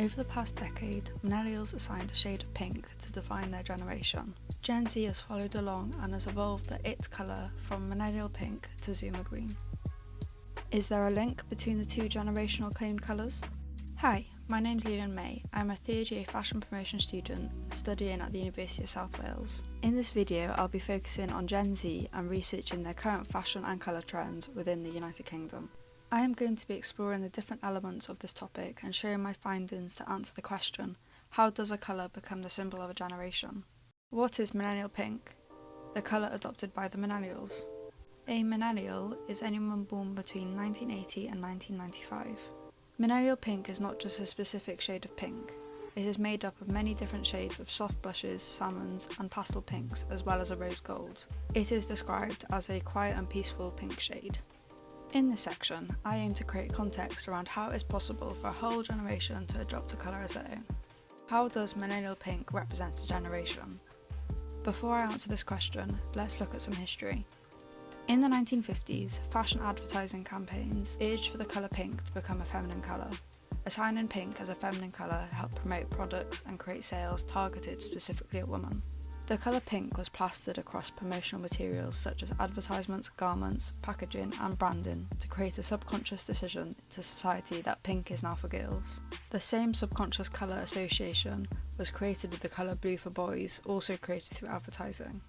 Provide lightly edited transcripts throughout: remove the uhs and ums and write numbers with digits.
Over the past decade, millennials assigned a shade of pink to define their generation. Gen Z has followed along and has evolved the it colour from millennial pink to Zoomer green. Is there a link between the two generational claimed colours? Hi, my name's Lillian Mai. I'm a third year fashion promotion student studying at the University of South Wales. In this video, I'll be focusing on Gen Z and researching their current fashion and colour trends within the United Kingdom. I am going to be exploring the different elements of this topic and sharing my findings to answer the question, how does a colour become the symbol of a generation? What is millennial pink? The colour adopted by the millennials. A millennial is anyone born between 1980 and 1995. Millennial pink is not just a specific shade of pink. It is made up of many different shades of soft blushes, salmons and pastel pinks, as well as a rose gold. It is described as a quiet and peaceful pink shade. In this section, I aim to create context around how it is possible for a whole generation to adopt a colour as their own. How does millennial pink represent a generation? Before I answer this question, let's look at some history. In the 1950s, fashion advertising campaigns urged for the colour pink to become a feminine colour. Assigning pink as a feminine colour helped promote products and create sales targeted specifically at women. The colour pink was plastered across promotional materials such as advertisements, garments, packaging and branding to create a subconscious decision to society that pink is now for girls. The same subconscious colour association was created with the colour blue for boys, also created through advertising.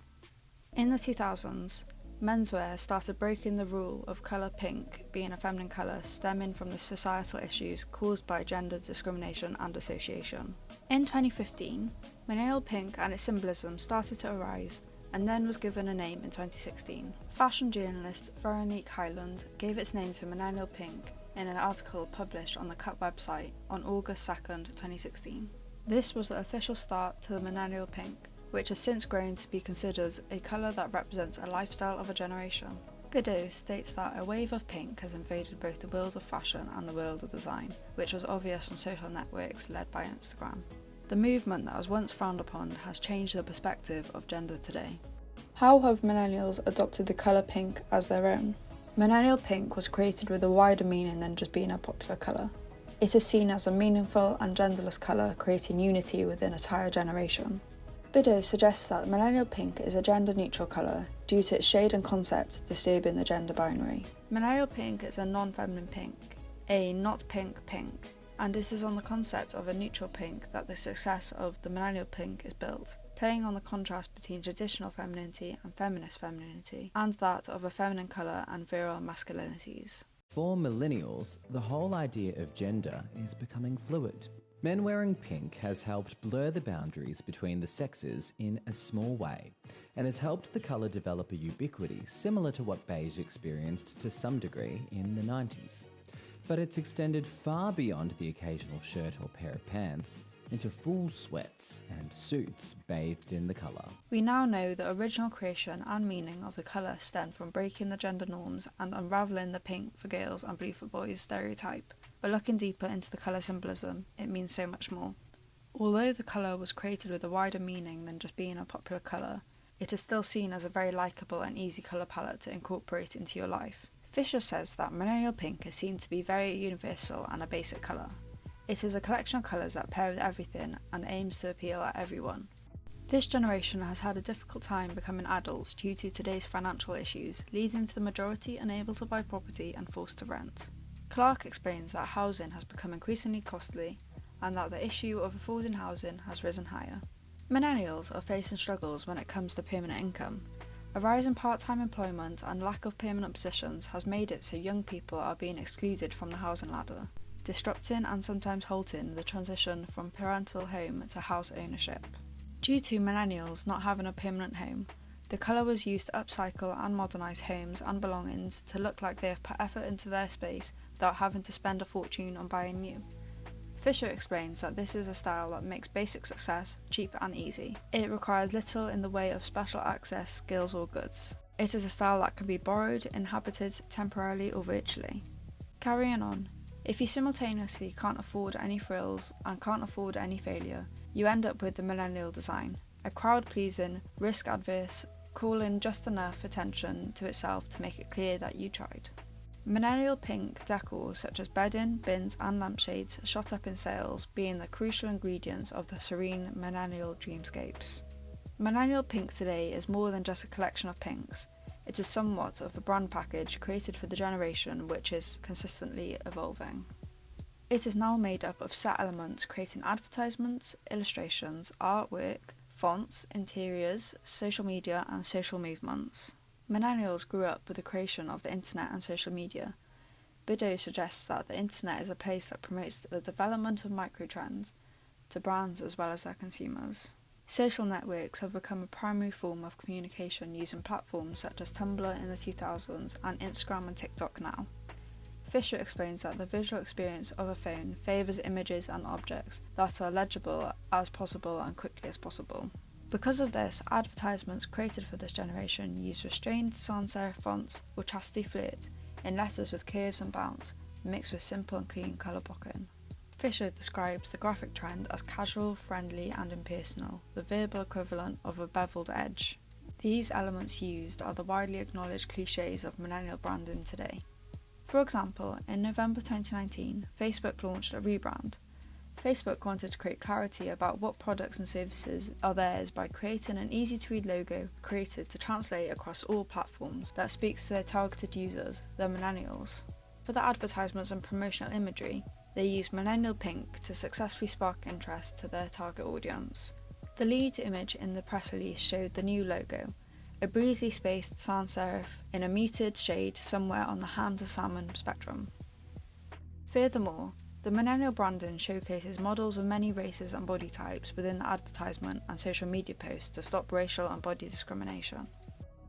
In the 2000s, menswear started breaking the rule of colour pink being a feminine colour, stemming from the societal issues caused by gender discrimination and association. In 2015, millennial pink and its symbolism started to arise and then was given a name in 2016. Fashion journalist Veronique Hyland gave its name to millennial pink in an article published on the Cut website on August 2nd, 2016. This was the official start to the millennial pink, which has since grown to be considered a colour that represents a lifestyle of a generation. Bidot states that a wave of pink has invaded both the world of fashion and the world of design, which was obvious on social networks led by Instagram. The movement that was once frowned upon has changed the perspective of gender today. How have millennials adopted the colour pink as their own? Millennial pink was created with a wider meaning than just being a popular colour. It is seen as a meaningful and genderless colour, creating unity within an entire generation. Bidot suggests that millennial pink is a gender-neutral colour due to its shade and concept disturbing the gender binary. Millennial pink is a non-feminine pink, a not pink pink, and it is on the concept of a neutral pink that the success of the millennial pink is built, playing on the contrast between traditional femininity and feminist femininity, and that of a feminine colour and virile masculinities. For millennials, the whole idea of gender is becoming fluid. Men wearing pink has helped blur the boundaries between the sexes in a small way, and has helped the colour develop a ubiquity similar to what beige experienced to some degree in the 90s. But it's extended far beyond the occasional shirt or pair of pants into full sweats and suits bathed in the colour. We now know the original creation and meaning of the colour stemmed from breaking the gender norms and unravelling the pink for girls and blue for boys stereotype. But looking deeper into the colour symbolism, it means so much more. Although the colour was created with a wider meaning than just being a popular colour, it is still seen as a very likeable and easy colour palette to incorporate into your life. Fisher says that millennial pink is seen to be very universal and a basic colour. It is a collection of colours that pair with everything and aims to appeal at everyone. This generation has had a difficult time becoming adults due to today's financial issues, leading to the majority unable to buy property and forced to rent. Clark explains that housing has become increasingly costly and that the issue of affording housing has risen higher. Millennials are facing struggles when it comes to permanent income. A rise in part-time employment and lack of permanent positions has made it so young people are being excluded from the housing ladder, disrupting and sometimes halting the transition from parental home to house ownership. Due to millennials not having a permanent home, the colour was used to upcycle and modernise homes and belongings to look like they have put effort into their space without having to spend a fortune on buying new. Fisher explains that this is a style that makes basic success cheap and easy. It requires little in the way of special access, skills or goods. It is a style that can be borrowed, inhabited temporarily or virtually. Carrying on, if you simultaneously can't afford any frills and can't afford any failure, you end up with the millennial design, a crowd-pleasing, risk-adverse, calling just enough attention to itself to make it clear that you tried. Millennial pink decor such as bedding, bins and lampshades shot up in sales, being the crucial ingredients of the serene millennial dreamscapes. Millennial pink today is more than just a collection of pinks. It is somewhat of a brand package created for the generation which is consistently evolving. It is now made up of set elements creating advertisements, illustrations, artwork, fonts, interiors, social media and social movements. Millennials grew up with the creation of the internet and social media. Bido suggests that the internet is a place that promotes the development of microtrends to brands as well as their consumers. Social networks have become a primary form of communication using platforms such as Tumblr in the 2000s and Instagram and TikTok now. Fisher explains that the visual experience of a phone favours images and objects that are legible as possible and quickly as possible. Because of this, advertisements created for this generation use restrained sans serif fonts or chastity flirt in letters with curves and bounce, mixed with simple and clean colour blocking. Fisher describes the graphic trend as casual, friendly and impersonal, the verbal equivalent of a beveled edge. These elements used are the widely acknowledged clichés of millennial branding today. For example, in November 2019, Facebook launched a rebrand. Facebook wanted to create clarity about what products and services are theirs by creating an easy-to-read logo created to translate across all platforms that speaks to their targeted users, the millennials. For the advertisements and promotional imagery, they used millennial pink to successfully spark interest to their target audience. The lead image in the press release showed the new logo, a breezily spaced sans serif in a muted shade somewhere on the ham to salmon spectrum. Furthermore, the millennial branding showcases models of many races and body types within the advertisement and social media posts to stop racial and body discrimination.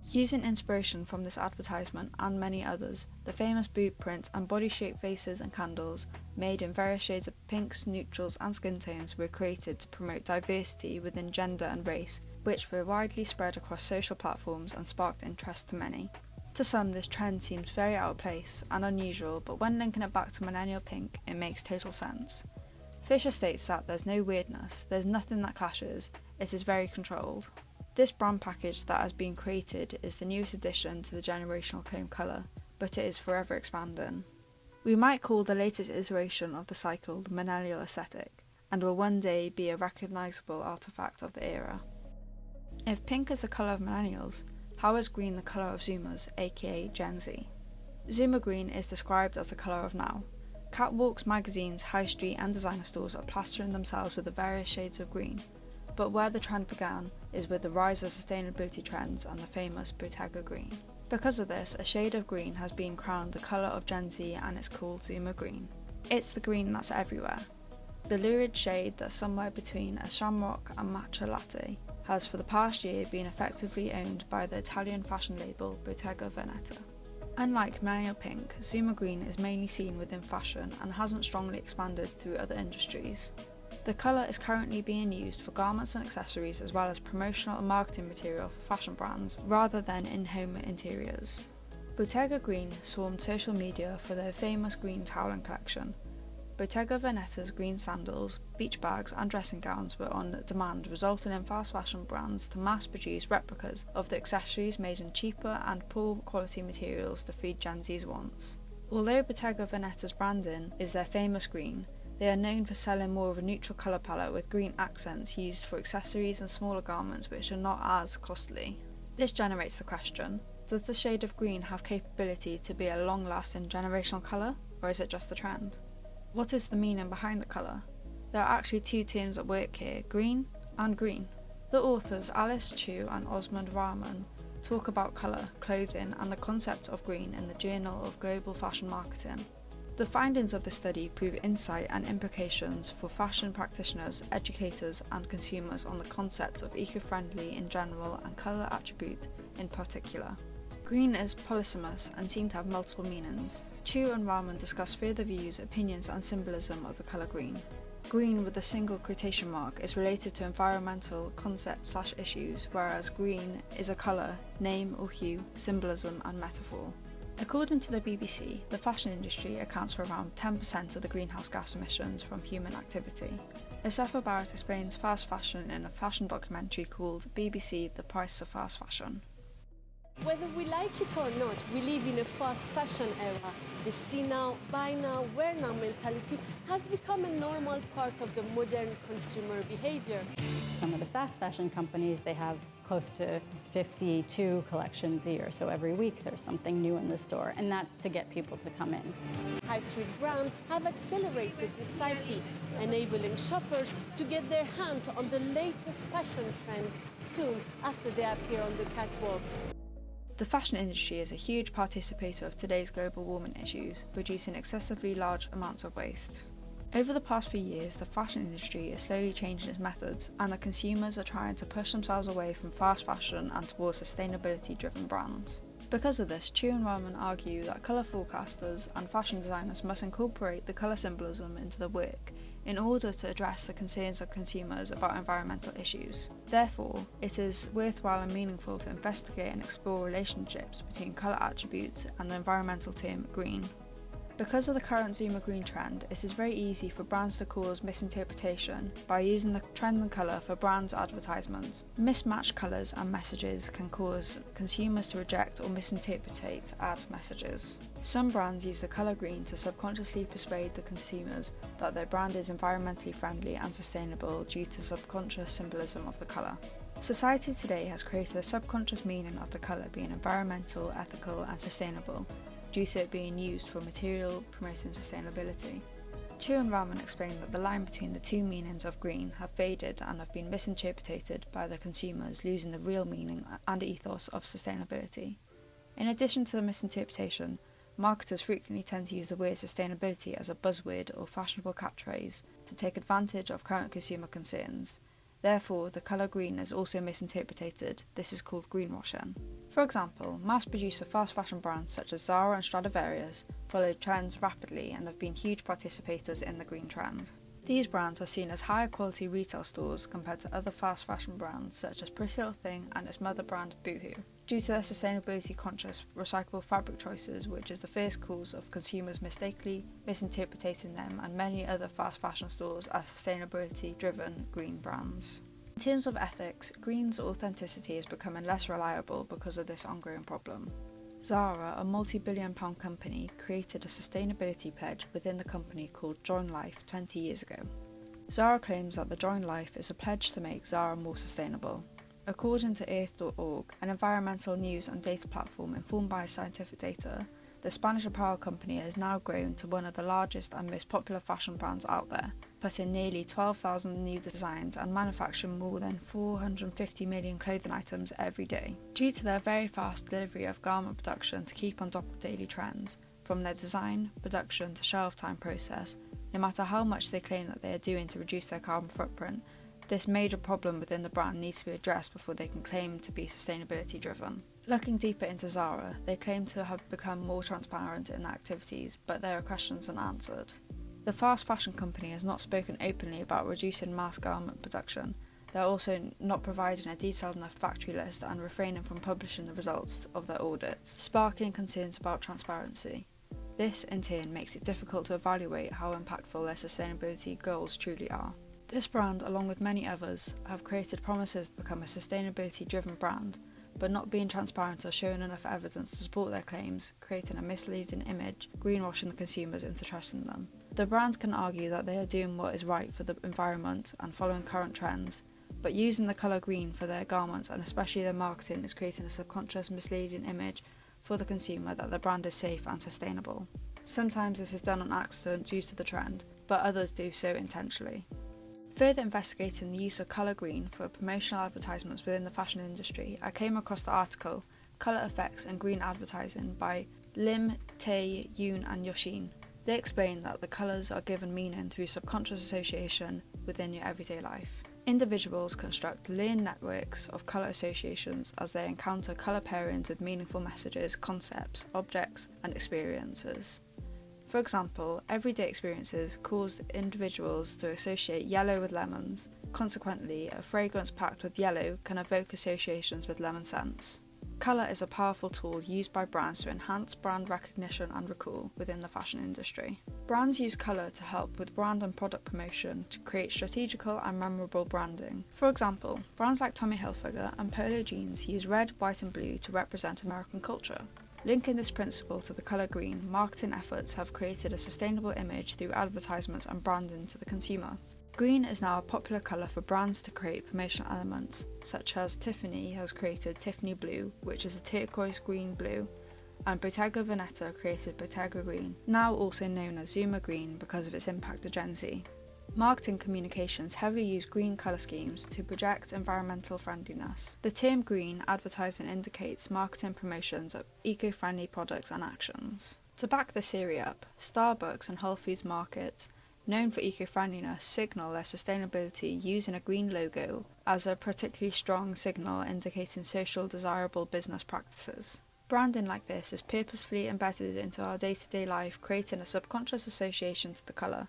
Using inspiration from this advertisement and many others, the famous boob prints and body-shaped vases and candles, made in various shades of pinks, neutrals and skin tones, were created to promote diversity within gender and race, which were widely spread across social platforms and sparked interest to many. To some, this trend seems very out of place and unusual, but when linking it back to millennial pink, it makes total sense. Fisher states that there's no weirdness, there's nothing that clashes, it is very controlled. This brand package that has been created is the newest addition to the generational comb colour, but it is forever expanding. We might call the latest iteration of the cycle the millennial aesthetic, and will one day be a recognisable artefact of the era. If pink is the colour of millennials, how is green the colour of Zoomers, aka Gen Z? Zoomer green is described as the colour of now. Catwalks, magazines, high street and designer stores are plastering themselves with the various shades of green, but where the trend began is with the rise of sustainability trends and the famous Bottega green. Because of this, a shade of green has been crowned the colour of Gen Z and it's called Zoomer green. It's the green that's everywhere. The lurid shade that's somewhere between a shamrock and matcha latte has for the past year been effectively owned by the Italian fashion label Bottega Veneta. Unlike millennial pink, Zoomer green is mainly seen within fashion and hasn't strongly expanded through other industries. The colour is currently being used for garments and accessories as well as promotional and marketing material for fashion brands rather than in-home interiors. Bottega Green swarmed social media for their famous green toweling collection. Bottega Veneta's green sandals, beach bags and dressing gowns were on demand, resulting in fast fashion brands to mass-produce replicas of the accessories made in cheaper and poor quality materials to feed Gen Z's wants. Although Bottega Veneta's branding is their famous green, they are known for selling more of a neutral colour palette with green accents used for accessories and smaller garments which are not as costly. This generates the question, does the shade of green have capability to be a long-lasting generational colour, or is it just a trend? What is the meaning behind the colour? There are actually two terms at work here, green and green. The authors Alice Chu and Osmond Rahman talk about colour, clothing and the concept of green in the Journal of Global Fashion Marketing. The findings of the study prove insight and implications for fashion practitioners, educators and consumers on the concept of eco-friendly in general and colour attribute in particular. Green is polysemous and seems to have multiple meanings. Chu and Rahman discuss further views, opinions and symbolism of the colour green. Green with a single quotation mark is related to environmental concepts/issues, whereas green is a colour, name or hue, symbolism and metaphor. According to the BBC, the fashion industry accounts for around 10% of the greenhouse gas emissions from human activity. Asafa Barrett explains fast fashion in a fashion documentary called BBC The Price of Fast Fashion. Whether we like it or not, we live in a fast fashion era. The see now, buy now, wear now mentality has become a normal part of the modern consumer behavior. Some of the fast fashion companies, they have close to 52 collections a year. So every week there's something new in the store, and that's to get people to come in. High street brands have accelerated this cycle, enabling shoppers to get their hands on the latest fashion trends soon after they appear on the catwalks. The fashion industry is a huge participator of today's global warming issues, producing excessively large amounts of waste. Over the past few years, the fashion industry is slowly changing its methods, and the consumers are trying to push themselves away from fast fashion and towards sustainability-driven brands. Because of this, True and Raman argue that colour forecasters and fashion designers must incorporate the colour symbolism into their work in order to address the concerns of consumers about environmental issues. Therefore, it is worthwhile and meaningful to investigate and explore relationships between colour attributes and the environmental term green. Because of the current Zoomer green trend, it is very easy for brands to cause misinterpretation by using the trend and colour for brands' advertisements. Mismatched colours and messages can cause consumers to reject or misinterpret ad messages. Some brands use the colour green to subconsciously persuade the consumers that their brand is environmentally friendly and sustainable due to subconscious symbolism of the colour. Society today has created a subconscious meaning of the colour being environmental, ethical and sustainable, due to it being used for material promoting sustainability. Chu and Raman explain that the line between the two meanings of green have faded and have been misinterpreted by the consumers, losing the real meaning and ethos of sustainability. In addition to the misinterpretation, marketers frequently tend to use the word sustainability as a buzzword or fashionable catchphrase to take advantage of current consumer concerns. Therefore, the colour green is also misinterpreted. This is called greenwashing. For example, mass-produced fast fashion brands such as Zara and Stradivarius follow trends rapidly and have been huge participators in the green trend. These brands are seen as higher quality retail stores compared to other fast fashion brands such as Pretty Little Thing and its mother brand Boohoo, due to their sustainability conscious recyclable fabric choices, which is the first cause of consumers mistakenly misinterpreting them and many other fast fashion stores as sustainability driven green brands. In terms of ethics, green's authenticity is becoming less reliable because of this ongoing problem. Zara, a multi-billion-pound company, created a sustainability pledge within the company called Join Life 20 years ago. Zara claims that the Join Life is a pledge to make Zara more sustainable. According to Earth.org, an environmental news and data platform informed by scientific data, the Spanish apparel company has now grown to one of the largest and most popular fashion brands out there, putting nearly 12,000 new designs and manufacturing more than 450 million clothing items every day. Due to their very fast delivery of garment production to keep on top of daily trends, from their design, production to shelf time process, no matter how much they claim that they are doing to reduce their carbon footprint, this major problem within the brand needs to be addressed before they can claim to be sustainability driven. Looking deeper into Zara, they claim to have become more transparent in their activities, but there are questions unanswered. The fast fashion company has not spoken openly about reducing mass garment production. They're also not providing a detailed enough factory list and refraining from publishing the results of their audits, sparking concerns about transparency. This, in turn, makes it difficult to evaluate how impactful their sustainability goals truly are. This brand, along with many others, have created promises to become a sustainability-driven brand, but not being transparent or showing enough evidence to support their claims, creating a misleading image, greenwashing the consumers into trusting them. The brand can argue that they are doing what is right for the environment and following current trends, but using the colour green for their garments and especially their marketing is creating a subconscious misleading image for the consumer that the brand is safe and sustainable. Sometimes this is done on accident due to the trend, but others do so intentionally. Further investigating the use of colour green for promotional advertisements within the fashion industry, I came across the article Colour Effects and Green Advertising by Lim, Tae, Yoon and Yoshin. They explain that the colours are given meaning through subconscious association within your everyday life. Individuals construct learned networks of colour associations as they encounter colour pairings with meaningful messages, concepts, objects and experiences. For example, everyday experiences cause individuals to associate yellow with lemons. Consequently, a fragrance packed with yellow can evoke associations with lemon scents. Colour is a powerful tool used by brands to enhance brand recognition and recall within the fashion industry. Brands use colour to help with brand and product promotion to create strategical and memorable branding. For example, brands like Tommy Hilfiger and Polo Jeans use red, white and blue to represent American culture. Linking this principle to the colour green, marketing efforts have created a sustainable image through advertisements and branding to the consumer. Green is now a popular colour for brands to create promotional elements, such as Tiffany has created Tiffany Blue, which is a turquoise green blue, and Bottega Veneta created Bottega Green, now also known as Zuma Green because of its impact to Gen Z. Marketing communications heavily use green colour schemes to project environmental friendliness. The term green advertising indicates marketing promotions of eco-friendly products and actions. To back this theory up, Starbucks and Whole Foods Market, known for eco-friendliness, signal their sustainability using a green logo as a particularly strong signal indicating social desirable business practices. Branding like this is purposefully embedded into our day-to-day life, creating a subconscious association to the colour.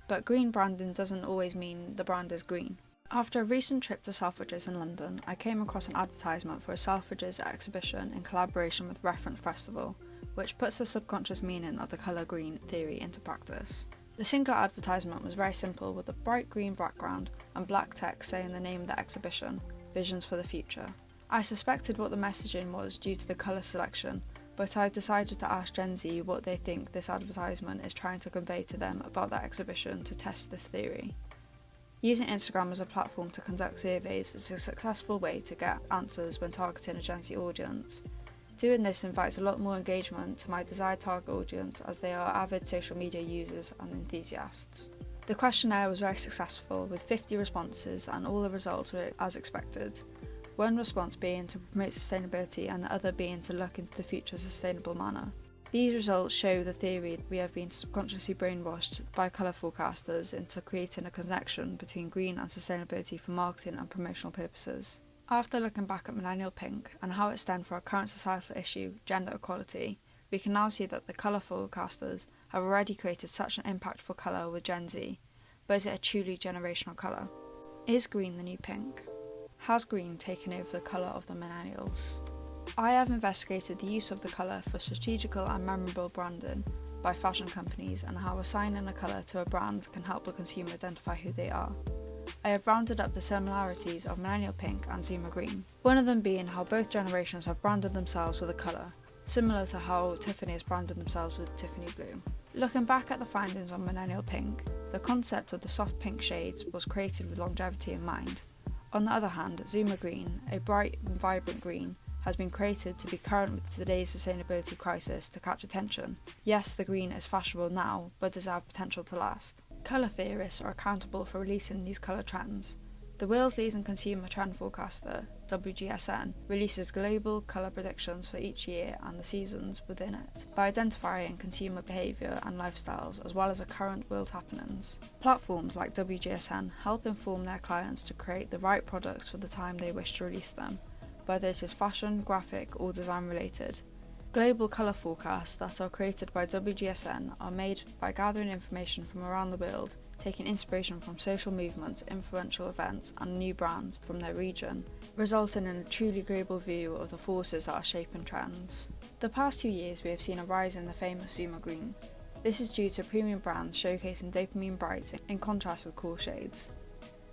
But green branding doesn't always mean the brand is green. After a recent trip to Selfridges in London, I came across an advertisement for a Selfridges exhibition in collaboration with Reference Festival, which puts the subconscious meaning of the colour green theory into practice. The single advertisement was very simple, with a bright green background and black text saying the name of the exhibition, Visions for the Future. I suspected what the messaging was due to the colour selection, but I decided to ask Gen Z what they think this advertisement is trying to convey to them about that exhibition to test this theory. Using Instagram as a platform to conduct surveys is a successful way to get answers when targeting a Gen Z audience. Doing this invites a lot more engagement to my desired target audience, as they are avid social media users and enthusiasts. The questionnaire was very successful, with 50 responses, and all the results were as expected. One response being to promote sustainability and the other being to look into the future sustainable manner. These results show the theory that we have been subconsciously brainwashed by colour forecasters into creating a connection between green and sustainability for marketing and promotional purposes. After looking back at millennial pink and how it stemmed for our current societal issue, gender equality, we can now see that the colour forecasters have already created such an impactful colour with Gen Z, but is it a truly generational colour? Is green the new pink? Has green taken over the colour of the millennials? I have investigated the use of the colour for strategical and memorable branding by fashion companies and how assigning a colour to a brand can help the consumer identify who they are. I have rounded up the similarities of millennial pink and Zuma green, one of them being how both generations have branded themselves with a colour, similar to how Tiffany has branded themselves with Tiffany blue. Looking back at the findings on millennial pink, the concept of the soft pink shades was created with longevity in mind. On the other hand, Zuma green, a bright and vibrant green, has been created to be current with today's sustainability crisis to catch attention. Yes, the green is fashionable now, but does have potential to last. Colour theorists are accountable for releasing these colour trends. The world's leading consumer trend forecaster, WGSN, releases global colour predictions for each year and the seasons within it, by identifying consumer behaviour and lifestyles as well as the current world happenings. Platforms like WGSN help inform their clients to create the right products for the time they wish to release them, whether it is fashion, graphic or design related. Global colour forecasts that are created by WGSN are made by gathering information from around the world, taking inspiration from social movements, influential events and new brands from their region, resulting in a truly global view of the forces that are shaping trends. The past 2 years we have seen a rise in the famous Zuma green. This is due to premium brands showcasing dopamine brights in contrast with cool shades.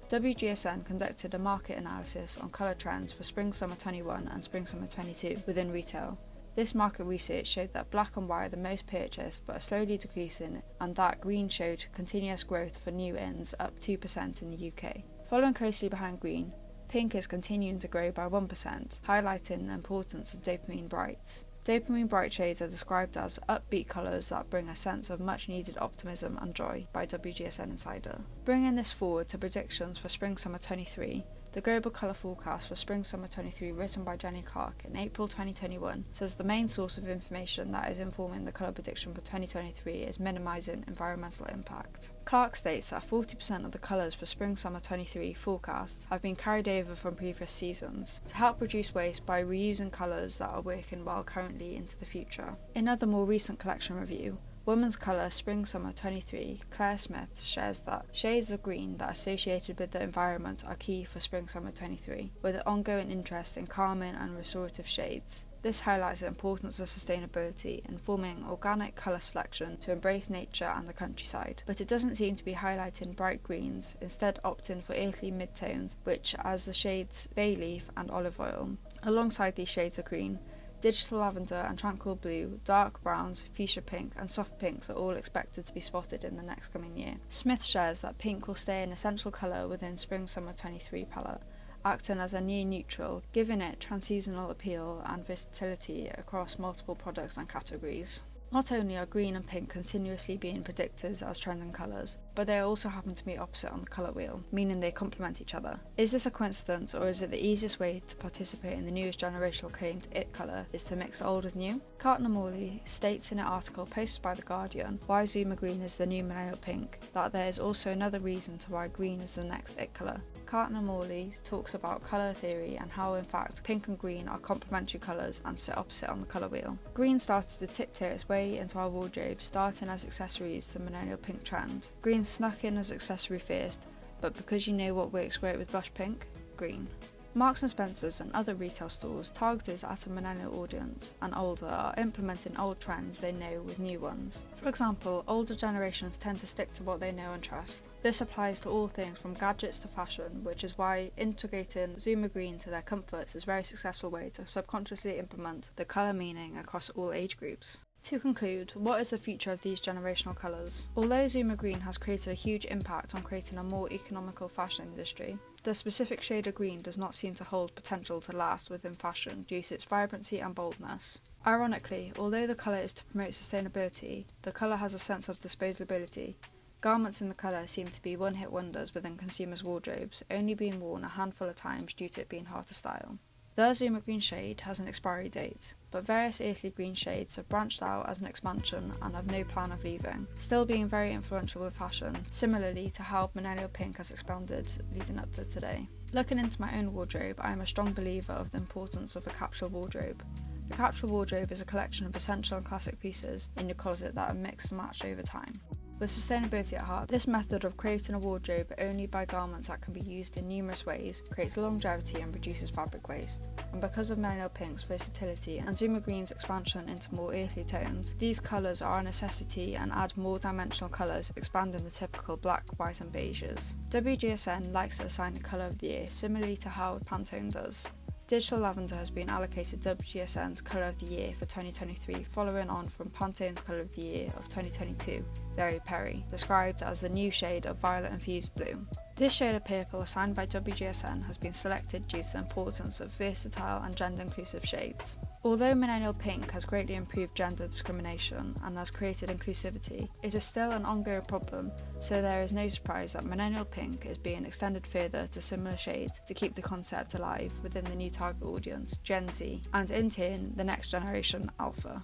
WGSN conducted a market analysis on colour trends for Spring-Summer 21 and Spring-Summer 22 within retail. This market research showed that black and white are the most purchased but are slowly decreasing, and that green showed continuous growth for new ins, up 2% in the UK. Following closely behind green, pink is continuing to grow by 1%, highlighting the importance of dopamine brights. Dopamine bright shades are described as upbeat colours that bring a sense of much needed optimism and joy by WGSN Insider. Bringing this forward to predictions for Spring-Summer 23, the global colour forecast for Spring-Summer 23 written by Jenny Clark in April 2021 says the main source of information that is informing the colour prediction for 2023 is minimising environmental impact. Clark states that 40% of the colours for Spring-Summer 23 forecasts have been carried over from previous seasons to help reduce waste by reusing colours that are working well currently into the future. In other more recent collection review, Women's Colour Spring Summer 23, Claire Smith shares that shades of green that are associated with the environment are key for Spring Summer 23, with an ongoing interest in calming and restorative shades. This highlights the importance of sustainability in forming organic colour selection to embrace nature and the countryside, but it doesn't seem to be highlighting bright greens, instead opting for earthly midtones, which as the shades bay leaf and olive oil. Alongside these shades of green, digital lavender and tranquil blue, dark browns, fuchsia pink and soft pinks are all expected to be spotted in the next coming year. Smith shares that pink will stay an essential colour within Spring Summer 23 palette, acting as a near neutral, giving it transseasonal appeal and versatility across multiple products and categories. Not only are green and pink continuously being predicted as trending colours, but they also happen to be opposite on the colour wheel, meaning they complement each other. Is this a coincidence, or is it the easiest way to participate in the newest generational claim to it colour is to mix old with new? Cartner Morley states in an article posted by The Guardian why Zuma Green is the new millennial pink, that there is also another reason to why green is the next it colour. Cartner Morley talks about colour theory and how in fact pink and green are complementary colours and sit opposite on the colour wheel. Green started to tiptoe its way into our wardrobe, starting as accessories to the millennial pink trend. Green snuck in as accessory first, but because you know what works great with blush pink, green. Marks and Spencer's and other retail stores targeted at a millennial audience and older are implementing old trends they know with new ones. For example, older generations tend to stick to what they know and trust. This applies to all things from gadgets to fashion, which is why integrating Zuma Green to their comforts is a very successful way to subconsciously implement the colour meaning across all age groups. To conclude, what is the future of these generational colours? Although Zuma Green has created a huge impact on creating a more economical fashion industry, the specific shade of green does not seem to hold potential to last within fashion due to its vibrancy and boldness. Ironically, although the colour is to promote sustainability, the colour has a sense of disposability. Garments in the colour seem to be one-hit wonders within consumers' wardrobes, only being worn a handful of times due to it being hard to style. The Zuma Green shade has an expiry date, but various earthly green shades have branched out as an expansion and have no plan of leaving, still being very influential with fashion, similarly to how millennial pink has expanded leading up to today. Looking into my own wardrobe, I am a strong believer of the importance of a capsule wardrobe. The capsule wardrobe is a collection of essential and classic pieces in your closet that are mixed and matched over time. With sustainability at heart, this method of creating a wardrobe only by garments that can be used in numerous ways creates longevity and reduces fabric waste. And because of millennial pink's versatility and Zuma Green's expansion into more earthly tones, these colours are a necessity and add more dimensional colours, expanding the typical black, white and beiges. WGSN likes to assign a colour of the year similarly to how Pantone does. Digital Lavender has been allocated WGSN's Colour of the Year for 2023, following on from Pantone's Colour of the Year of 2022, Very Perry, described as the new shade of violet-infused blue. This shade of purple, assigned by WGSN, has been selected due to the importance of versatile and gender-inclusive shades. Although millennial pink has greatly improved gender discrimination and has created inclusivity, it is still an ongoing problem, so there is no surprise that millennial pink is being extended further to similar shades to keep the concept alive within the new target audience, Gen Z, and in turn, the next generation, Alpha.